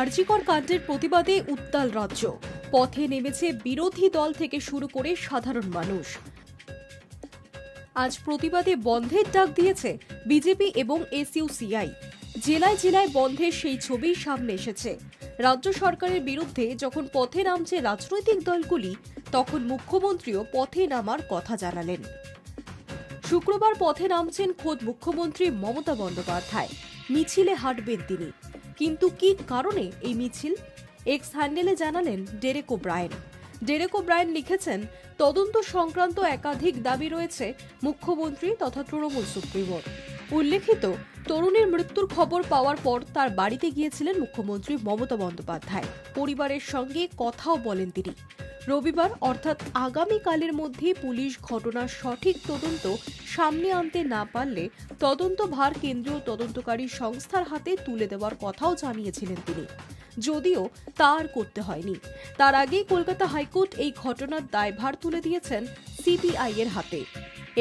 আরজিকর কাণ্ডের প্রতিবাদে উত্তাল রাজ্য, পথে নেমেছে বিরোধী দল থেকে শুরু করে সাধারণ মানুষ। আজ প্রতিবাদে বন্ধের ডাক দিয়েছে বিজেপি এবং এসইউসিআই। জেলায় জেলায় বন্ধের সেই ছবি সামনে এসেছে। রাজ্য সরকারের বিরুদ্ধে যখন পথে নামছে রাজনৈতিক দলগুলি, তখন মুখ্যমন্ত্রীও পথে নামার কথা জানালেন। শুক্রবার পথে নামছেন খোদ মুখ্যমন্ত্রী মমতা বন্দ্যোপাধ্যায়। মিছিলে হাঁটবেন তিনি, কিন্তু কি কারণে এই মিছিল? এক্স হ্যান্ডেলে জানালেন ডেরেক ওব্রায়েন। ডেরেক ওব্রায়েন লিখেছেন, তদন্ত সংক্রান্ত একাধিক দাবি রয়েছে মুখ্যমন্ত্রী তথা তৃণমূল সুপ্রিমোর। উল্লেখিত, তরুণীর মৃত্যুর খবর পাওয়ার পর তার বাড়িতে গিয়েছিলেন মুখ্যমন্ত্রী মমতা বন্দ্যোপাধ্যায়। পরিবারের সঙ্গে কথাও বলেন তিনি। রবিবার অর্থাৎ আগামীকালের মধ্যে পুলিশ ঘটনার সঠিক তদন্ত সামনে আনতে না পারলে তদন্তভার কেন্দ্রীয় তদন্তকারী সংস্থার হাতে তুলে দেওয়ার কথাও জানিয়েছিলেন তিনি, যদিও তা আর করতে হয়নি। তার আগেই কলকাতা হাইকোর্ট এই ঘটনার দায়ভার তুলে দিয়েছেন সিবিআই এর হাতে।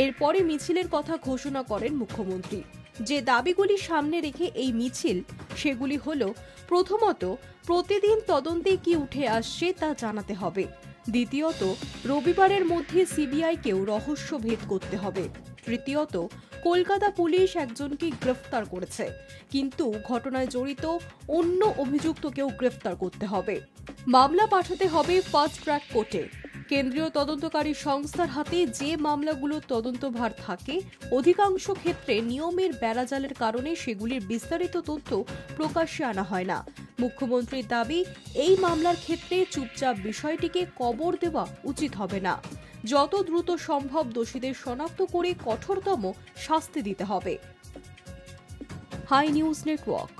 এরপরে মিছিলের কথা ঘোষণা করেন মুখ্যমন্ত্রী। যে দাবিগুলি সামনে রেখে এই মিছিল, সেগুলি হল, প্রথমত, প্রতিদিন তদন্তে কি উঠে আসছে তা জানাতে হবে। দ্বিতীয়ত, রবিবারের মধ্যে সিবিআইকেও রহস্যভেদ করতে হবে। তৃতীয়ত, কলকাতা পুলিশ একজনকে গ্রেফতার করেছে, কিন্তু ঘটনায় জড়িত অন্য অভিযুক্তকেও গ্রেফতার করতে হবে। মামলা পাঠাতে হবে ফাস্ট ট্র্যাক কোর্টে। কেন্দ্রীয় তদন্তকারী সংস্থার হাতে যে মামলাগুলোর তদন্তভার থাকে, অধিকাংশ ক্ষেত্রে নিয়মের বেড়াজালের কারণে সেগুলির বিস্তারিত তথ্য প্রকাশ্যে আনা হয় না। মুখ্যমন্ত্রীর দাবি, এই মামলার ক্ষেত্রে চুপচাপ বিষয়টিকে কবর দেওয়া উচিত হবে না। যত দ্রুত সম্ভব দোষীদের শনাক্ত করে কঠোরতম শাস্তি দিতে হবে। Hi news network.